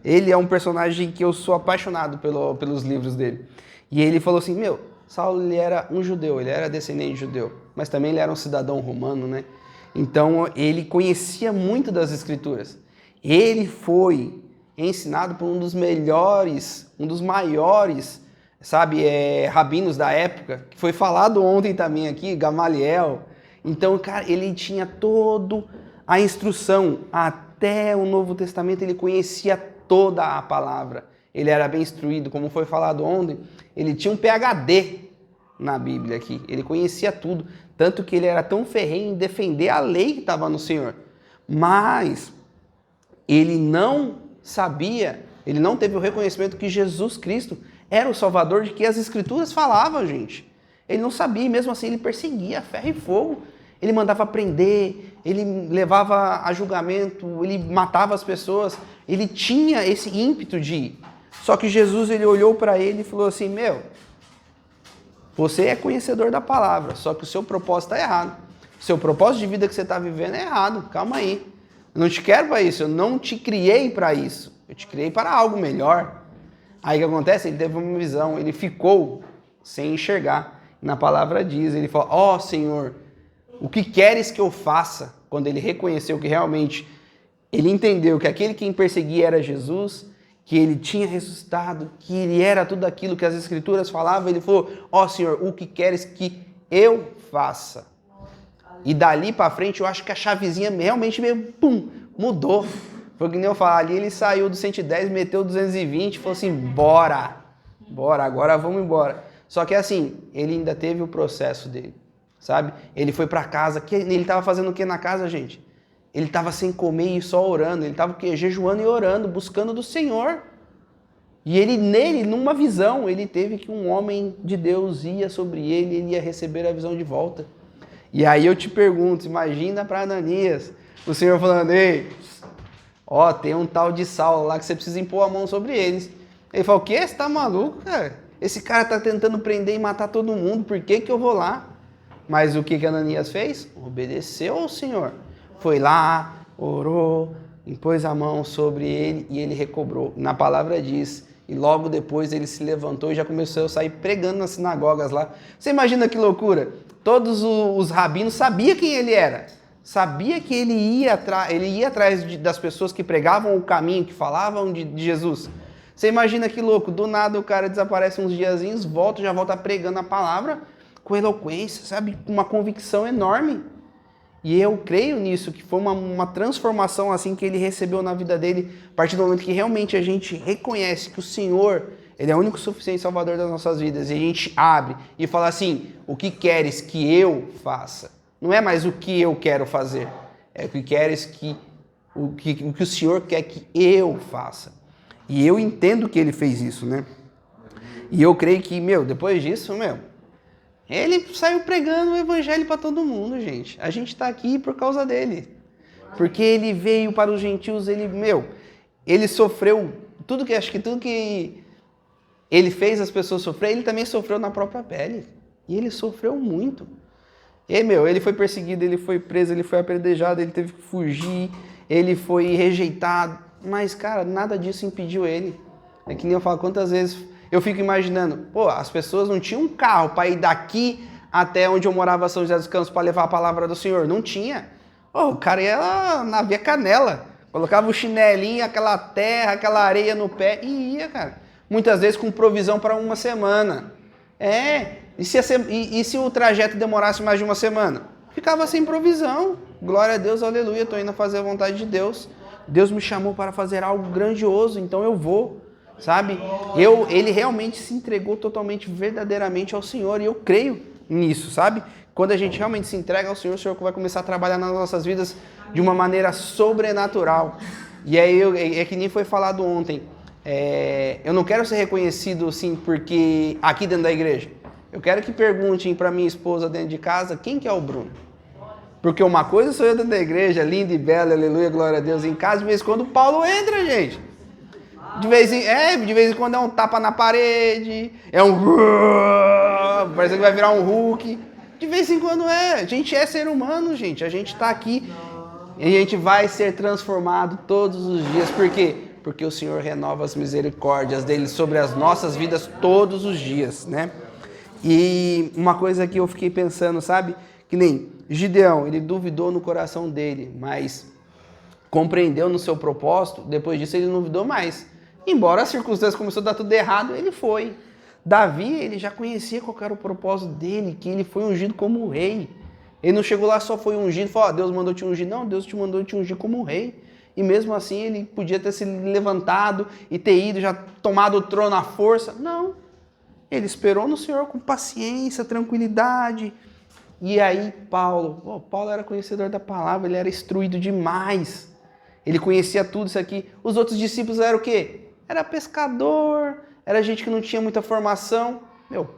Ele é um personagem que eu sou apaixonado pelos livros dele. E ele falou assim, Saulo ele era um judeu, ele era descendente de judeu, mas também ele era um cidadão romano, né? Então ele conhecia muito das escrituras. Ele foi ensinado por um dos melhores, um dos maiores, rabinos da época, que foi falado ontem também aqui, Gamaliel. Então, cara, ele tinha toda a instrução, até o Novo Testamento ele conhecia toda a palavra. Ele era bem instruído, como foi falado ontem, ele tinha um PhD na Bíblia aqui, ele conhecia tudo, tanto que ele era tão ferrenho em defender a lei que estava no Senhor. Mas ele não sabia, ele não teve o reconhecimento que Jesus Cristo era o Salvador de que as Escrituras falavam, gente. Ele não sabia, e mesmo assim ele perseguia a ferro e fogo. Ele mandava prender, ele levava a julgamento, ele matava as pessoas. Ele tinha esse ímpeto de ir. Só que Jesus, ele olhou para ele e falou assim, você é conhecedor da palavra, só que o seu propósito está errado. O seu propósito de vida que você está vivendo é errado, calma aí. Eu não te quero para isso, eu não te criei para isso. Eu te criei para algo melhor. Aí o que acontece? Ele teve uma visão, ele ficou sem enxergar. Na palavra diz, ele falou, Senhor, o que queres que eu faça? Quando ele reconheceu que realmente, ele entendeu que aquele quem perseguia era Jesus, que ele tinha ressuscitado, que ele era tudo aquilo que as Escrituras falavam, ele falou, Senhor, o que queres que eu faça? E dali para frente, eu acho que a chavezinha realmente mudou. Foi que nem eu falo, ali ele saiu do 110, meteu 220, falou assim, bora, agora vamos embora. Só que assim, ele ainda teve o processo dele, sabe? Ele foi para casa, ele estava fazendo o que na casa, gente? Ele estava sem comer e só orando, ele estava jejuando e orando, buscando do Senhor. E ele, numa visão, ele teve que um homem de Deus ia sobre ele, ele ia receber a visão de volta. E aí eu te pergunto, imagina para Ananias, o Senhor falando, tem um tal de Saulo lá que você precisa impor a mão sobre eles. Ele falou, o quê? Você tá maluco, cara? Esse cara tá tentando prender e matar todo mundo, por que eu vou lá? Mas o que Ananias fez? Obedeceu ao Senhor. Foi lá, orou, impôs a mão sobre ele e ele recobrou. Na palavra diz, e logo depois ele se levantou e já começou a sair pregando nas sinagogas lá. Você imagina que loucura? Todos os rabinos sabiam quem ele era. Sabia que ele ia atrás das pessoas que pregavam o caminho, que falavam de Jesus. Você imagina que louco, do nada o cara desaparece uns diazinhos, já volta pregando a palavra com eloquência, sabe? Com uma convicção enorme. E eu creio nisso, que foi uma transformação assim que ele recebeu na vida dele, a partir do momento que realmente a gente reconhece que o Senhor, ele é o único suficiente salvador das nossas vidas, e a gente abre e fala assim, o que queres que eu faça? Não é mais o que eu quero fazer, é o que queres o que o Senhor quer que eu faça. E eu entendo que ele fez isso, né? E eu creio que, depois disso, ele saiu pregando o evangelho para todo mundo, gente. A gente está aqui por causa dele. Porque ele veio para os gentios, ele sofreu tudo que ele fez as pessoas sofrer, ele também sofreu na própria pele. E ele sofreu muito. E, meu, ele foi perseguido, ele foi preso, ele foi apedrejado, ele teve que fugir, ele foi rejeitado. Mas, cara, nada disso impediu ele. É que nem eu falo, quantas vezes eu fico imaginando, pô, as pessoas não tinham um carro para ir daqui até onde eu morava, São José dos Campos, para levar a palavra do Senhor. Não tinha. Oh, o cara ia na Via Canela, colocava o chinelinho, aquela terra, aquela areia no pé e ia, cara. Muitas vezes com provisão para uma semana. E se o trajeto demorasse mais de uma semana? Ficava sem provisão. Glória a Deus, aleluia, estou indo fazer a vontade de Deus. Deus me chamou para fazer algo grandioso, então eu vou. Sabe? Ele realmente se entregou totalmente, verdadeiramente ao Senhor, e eu creio nisso, sabe? Quando a gente realmente se entrega ao Senhor, o Senhor vai começar a trabalhar nas nossas vidas de uma maneira sobrenatural. E aí, é que nem foi falado ontem, eu não quero ser reconhecido assim porque aqui dentro da igreja. Eu quero que perguntem para minha esposa dentro de casa, quem que é o Bruno? Porque uma coisa sou eu dentro da igreja, linda e bela, aleluia, glória a Deus, em casa, de vez em quando o Paulo entra, gente. De vez em quando é um tapa na parede, parece que vai virar um Hulk. De vez em quando a gente é ser humano, gente. A gente está aqui e a gente vai ser transformado todos os dias. Por quê? Porque o Senhor renova as misericórdias dele sobre as nossas vidas todos os dias, né? E uma coisa que eu fiquei pensando, sabe? Que nem Gideão, ele duvidou no coração dele, mas compreendeu no seu propósito. Depois disso ele não duvidou mais. Embora as circunstâncias começou a dar tudo errado, ele foi. Davi, ele já conhecia qual era o propósito dele, que ele foi ungido como rei. Ele não chegou lá, só foi ungido e falou, Deus mandou te ungir. Não, Deus te mandou te ungir como rei. E mesmo assim ele podia ter se levantado e ter ido, já tomado o trono à força. Não. Ele esperou no Senhor com paciência, tranquilidade. E aí Paulo era conhecedor da palavra, ele era instruído demais. Ele conhecia tudo isso aqui. Os outros discípulos eram o quê? Era pescador, era gente que não tinha muita formação.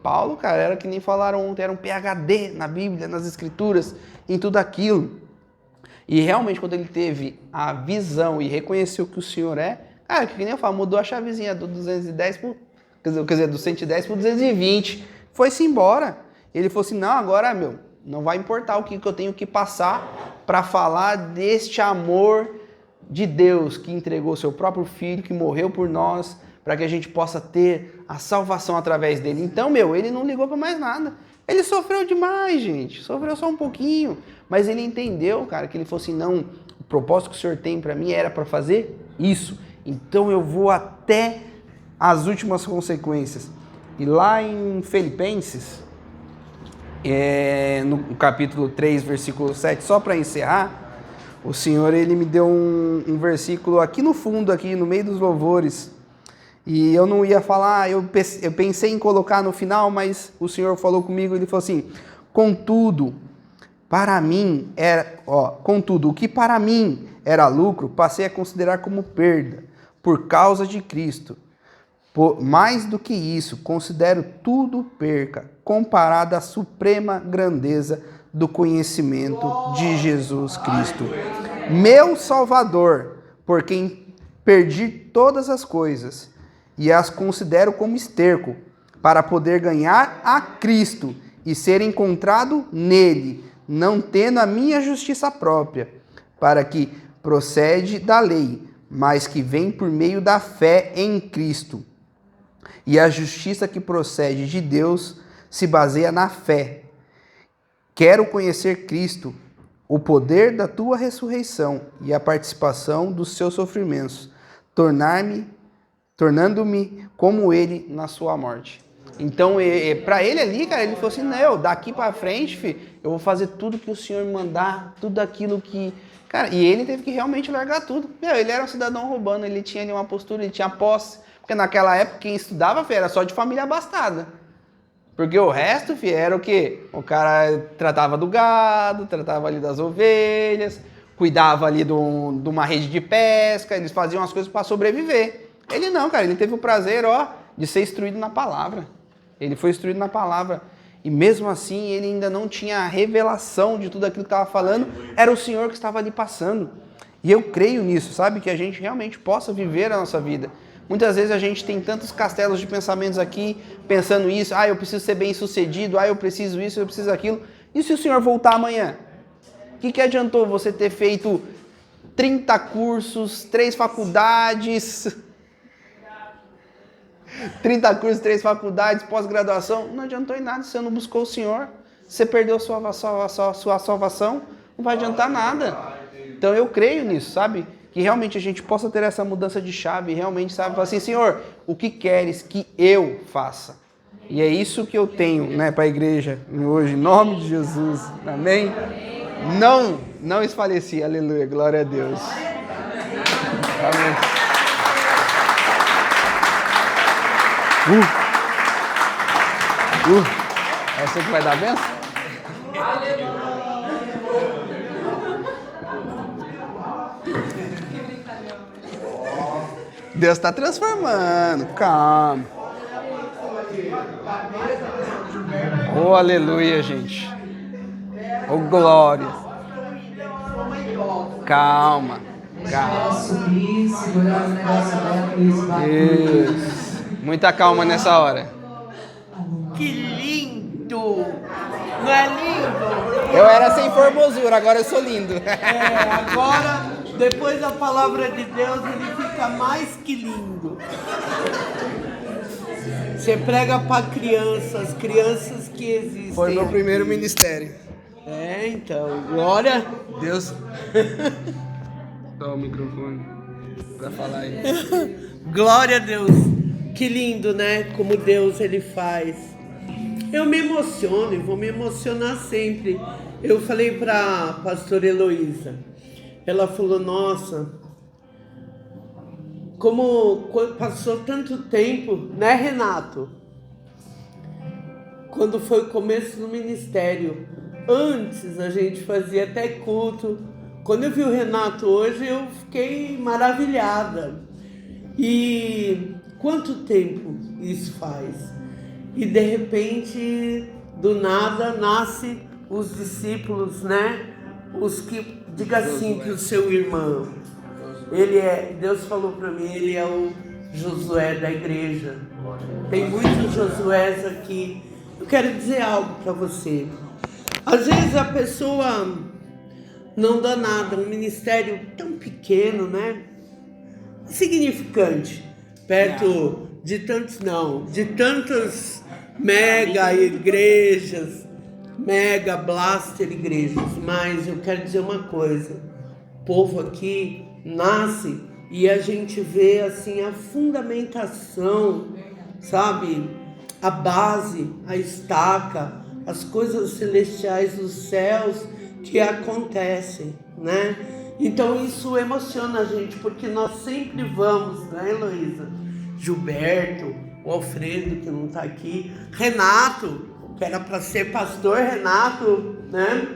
Paulo, cara, era que nem falaram ontem, era um PhD na Bíblia, nas Escrituras, em tudo aquilo. E realmente, quando ele teve a visão e reconheceu que o Senhor cara, que nem eu falo, mudou a chavezinha do 210 do 110 para o 220. Foi-se embora. Ele falou assim, não, agora, não vai importar o que eu tenho que passar para falar deste amor de Deus que entregou seu próprio Filho, que morreu por nós, para que a gente possa ter a salvação através dele. Então, ele não ligou para mais nada. Ele sofreu demais, gente. Sofreu só um pouquinho. Mas ele entendeu, cara, que ele falou assim, não, o propósito que o Senhor tem para mim era para fazer isso. Então eu vou até as últimas consequências. E lá em Filipenses, no capítulo 3, versículo 7, só para encerrar, o Senhor, ele me deu um versículo aqui no fundo, aqui no meio dos louvores, e eu não ia falar, eu pensei em colocar no final, mas o Senhor falou comigo, ele falou assim, contudo, o que para mim era lucro, passei a considerar como perda, por causa de Cristo. Mais do que isso, considero tudo perca, comparado à suprema grandeza do conhecimento de Jesus Cristo, meu Salvador, por quem perdi todas as coisas e as considero como esterco, para poder ganhar a Cristo e ser encontrado nele, não tendo a minha justiça própria, para que procede da lei, mas que vem por meio da fé em Cristo. E a justiça que procede de Deus se baseia na fé. Quero conhecer Cristo, o poder da tua ressurreição e a participação dos seus sofrimentos, tornando-me como ele na sua morte. Então, para ele ali, cara, ele falou assim, não, daqui para frente, filho, eu vou fazer tudo que o Senhor me mandar, tudo aquilo que... Cara, e ele teve que realmente largar tudo. Ele era um cidadão romano, ele tinha ali uma postura, ele tinha posse. Porque naquela época, quem estudava, filho, era só de família abastada. Porque o resto, filho, era o quê? O cara tratava do gado, tratava ali das ovelhas, cuidava ali de uma rede de pesca, eles faziam as coisas para sobreviver. Ele não, cara, ele teve o prazer, de ser instruído na palavra. Ele foi instruído na palavra. E mesmo assim, ele ainda não tinha a revelação de tudo aquilo que estava falando, era o Senhor que estava ali passando. E eu creio nisso, sabe? Que a gente realmente possa viver a nossa vida. Muitas vezes a gente tem tantos castelos de pensamentos aqui, pensando isso, eu preciso ser bem sucedido, eu preciso isso, eu preciso aquilo. E se o Senhor voltar amanhã? O que adiantou você ter feito 30 cursos, 3 faculdades, 30 cursos, 3 faculdades, pós-graduação? Não adiantou em nada, você não buscou o Senhor, você perdeu sua salvação, não vai adiantar nada. Então eu creio nisso, sabe? Que realmente a gente possa ter essa mudança de chave, realmente, sabe? Falar assim, Senhor, o que queres que eu faça? E é isso que eu tenho, para a igreja hoje, em nome de Jesus, amém? Não esfaleci, aleluia, glória a Deus. Amém. É você que vai dar a benção? Deus está transformando, calma. Oh, aleluia, gente. Oh, glória. Calma. Isso. Muita calma nessa hora. Que lindo! Não é lindo? Eu era sem formosura, agora eu sou lindo. Agora, depois da palavra de Deus, ele fica mais que lindo. Você prega para crianças que existem. Foi meu primeiro ministério. Então, glória. Deus. Dá o microfone pra falar aí. Glória a Deus. Que lindo, né? Como Deus ele faz. Eu me emociono e vou me emocionar sempre. Eu falei pra pastora Heloísa. Ela falou, nossa, como passou tanto tempo, né, Renato? Quando foi o começo do ministério. Antes a gente fazia até culto. Quando eu vi o Renato hoje, eu fiquei maravilhada. E quanto tempo isso faz? E de repente, do nada, nasce os discípulos, né? Os que, diga assim que o seu irmão, Deus falou para mim, ele é o Josué da igreja. Tem muitos Josués aqui. Eu quero dizer algo para você. Às vezes a pessoa não dá nada, um ministério tão pequeno, né? Insignificante, perto de tantas mega igrejas, mega blaster igrejas. Mas eu quero dizer uma coisa, o povo aqui nasce e a gente vê assim a fundamentação, sabe? A base, a estaca, as coisas celestiais dos céus que acontecem, né? Então isso emociona a gente, porque nós sempre vamos, né, Heloísa? Gilberto, o Alfredo, que não está aqui, Renato, que era para ser pastor, Renato, né?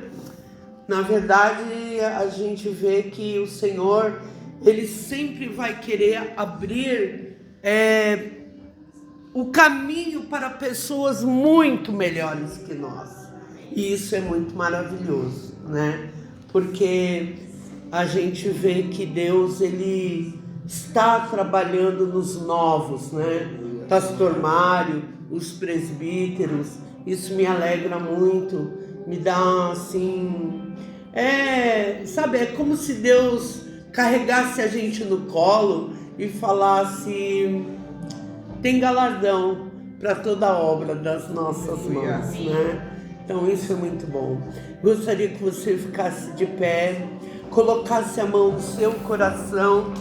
Na verdade, a gente vê que o Senhor, Ele sempre vai querer abrir o caminho para pessoas muito melhores que nós. E isso é muito maravilhoso, né? Porque a gente vê que Deus, Ele está trabalhando nos novos, né? Pastor Mário, os presbíteros, isso me alegra muito, me dá assim... sabe, é como se Deus carregasse a gente no colo e falasse... Tem galardão para toda a obra das nossas mãos, né? Então isso é muito bom. Gostaria que você ficasse de pé, colocasse a mão no seu coração,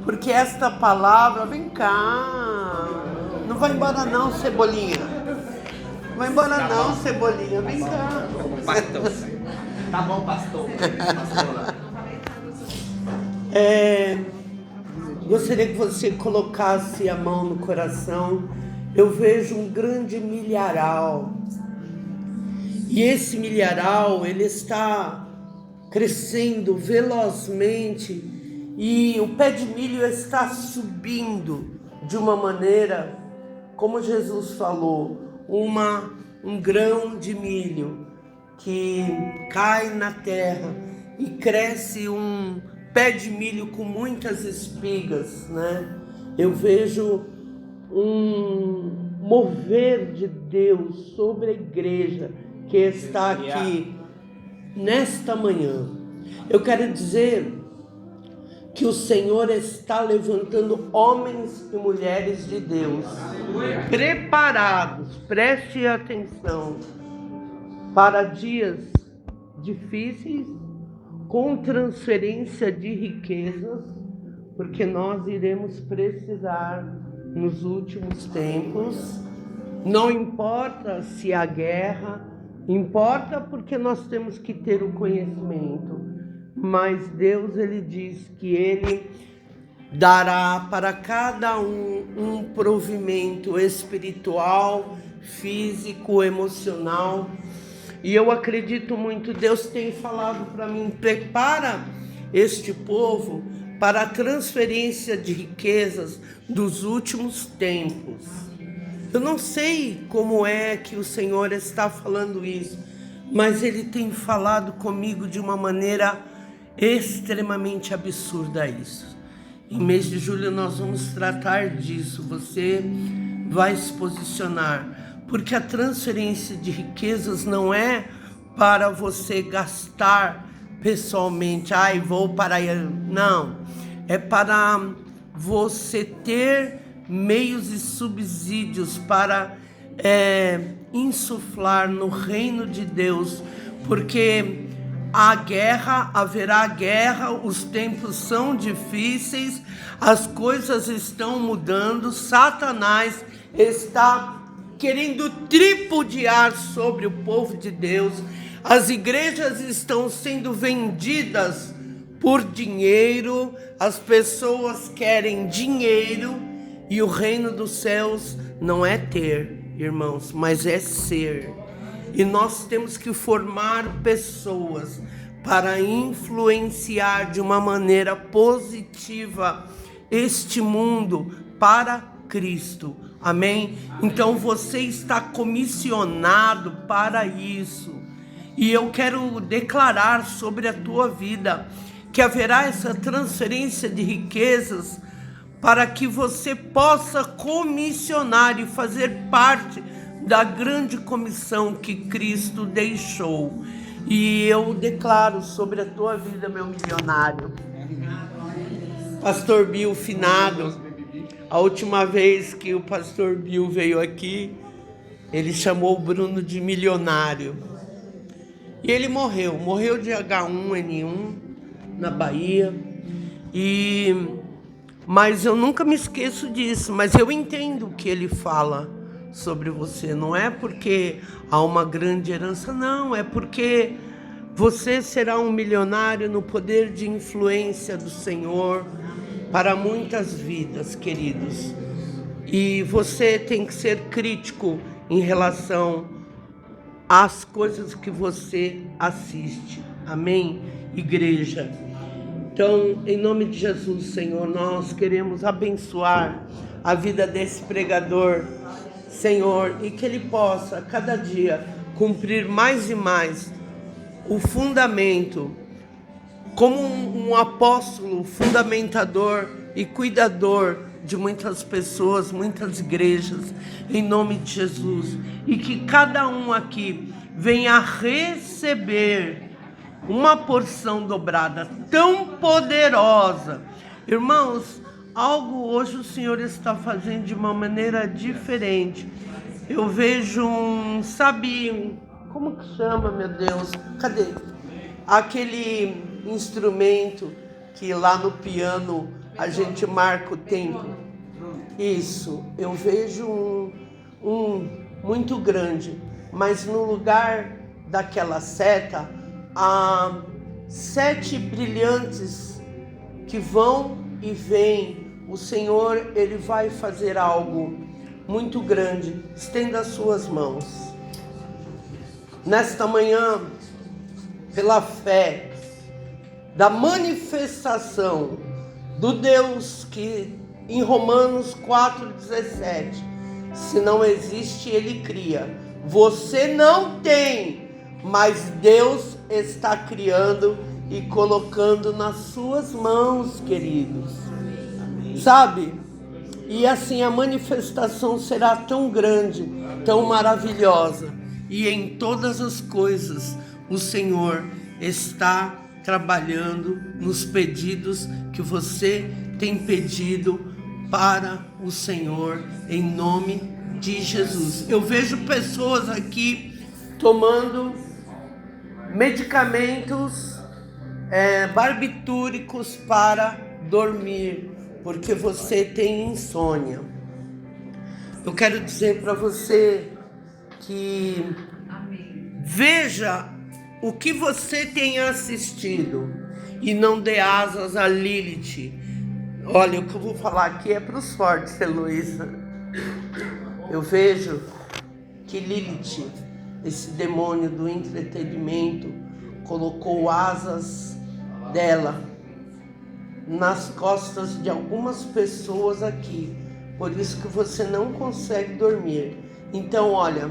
porque esta palavra, vem cá, não vai embora não, Cebolinha. Não vai embora não, Cebolinha, vem cá. Tá bom, pastor. Gostaria que você colocasse a mão no coração. Eu vejo um grande milharal. E esse milharal, ele está crescendo velozmente. E o pé de milho está subindo de uma maneira, como Jesus falou, um grão de milho que cai na terra e cresce um pé de milho com muitas espigas, né? Eu vejo um mover de Deus sobre a igreja que está aqui nesta manhã. Eu quero dizer que o Senhor está levantando homens e mulheres de Deus preparados, preste atenção, para dias difíceis, com transferência de riquezas, porque nós iremos precisar nos últimos tempos. Não importa se há guerra, importa porque nós temos que ter o conhecimento. Mas Deus, Ele diz que Ele dará para cada um provimento espiritual, físico, emocional. E eu acredito muito, Deus tem falado para mim, prepara este povo para a transferência de riquezas dos últimos tempos. Eu não sei como é que o Senhor está falando isso, mas Ele tem falado comigo de uma maneira extremamente absurda isso. Em mês de julho nós vamos tratar disso, você vai se posicionar, porque a transferência de riquezas não é para você gastar pessoalmente, vou para aí, não, é para você ter meios e subsídios para insuflar no reino de Deus, porque haverá guerra, os tempos são difíceis, as coisas estão mudando, Satanás está querendo tripudiar sobre o povo de Deus, as igrejas estão sendo vendidas por dinheiro, as pessoas querem dinheiro, e o reino dos céus não é ter, irmãos, mas é ser. E nós temos que formar pessoas para influenciar de uma maneira positiva este mundo para Cristo. Amém? Então você está comissionado para isso. E eu quero declarar sobre a tua vida que haverá essa transferência de riquezas para que você possa comissionar e fazer parte da grande comissão que Cristo deixou. E eu declaro sobre a tua vida, meu milionário. Pastor Bill finado, a última vez que o pastor Bill veio aqui, ele chamou o Bruno de milionário. E ele morreu de H1N1 na Bahia. Mas eu nunca me esqueço disso, mas eu entendo o que ele fala sobre você. Não é porque há uma grande herança, não, é porque você será um milionário no poder de influência do Senhor para muitas vidas, queridos. E você tem que ser crítico em relação às coisas que você assiste. Amém, igreja? Então, em nome de Jesus, Senhor, nós queremos abençoar a vida desse pregador, Senhor, e que ele possa, cada dia, cumprir mais e mais o fundamento, como um apóstolo fundamentador e cuidador de muitas pessoas, muitas igrejas, em nome de Jesus. E que cada um aqui venha receber uma porção dobrada tão poderosa. Irmãos, algo hoje o Senhor está fazendo de uma maneira diferente. Eu vejo como que chama, meu Deus? Cadê? Aquele instrumento que lá no piano a gente marca o tempo. Isso, eu vejo um muito grande, mas no lugar daquela seta, há 7 brilhantes que vão e vêm. O Senhor, Ele vai fazer algo muito grande. Estenda as suas mãos. Nesta manhã, pela fé da manifestação do Deus que em Romanos 4,17, se não existe, Ele cria. Você não tem, mas Deus está criando e colocando nas suas mãos, queridos. Sabe, E assim a manifestação será tão grande, tão maravilhosa. E em todas as coisas o Senhor está trabalhando nos pedidos que você tem pedido para o Senhor, em nome de Jesus. Eu vejo pessoas aqui tomando medicamentos barbitúricos para dormir, porque você tem insônia. Eu quero dizer para você que veja o que você tem assistido e não dê asas a Lilith. Olha, o que eu vou falar aqui é para os fortes, Heloísa. Eu vejo que Lilith, esse demônio do entretenimento, colocou asas dela nas costas de algumas pessoas aqui. Por isso que você não consegue dormir. Então, olha,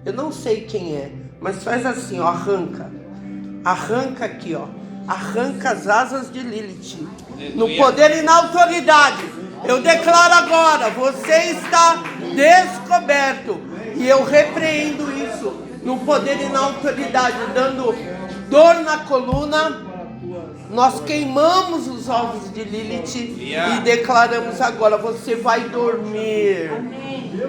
eu não sei quem é, mas faz assim, ó, arranca. Arranca aqui, ó. Arranca as asas de Lilith. No poder e na autoridade. Eu declaro agora, você está descoberto. E eu repreendo isso no poder e na autoridade, dando dor na coluna. Nós queimamos os ovos de Lilith e declaramos agora, você vai dormir.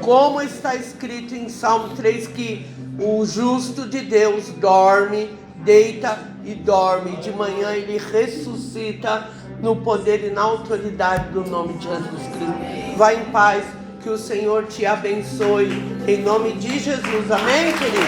Como está escrito em Salmo 3, que o justo de Deus dorme, deita e dorme. De manhã ele ressuscita no poder e na autoridade do nome de Jesus Cristo. Vai em paz, que o Senhor te abençoe. Em nome de Jesus. Amém, querido?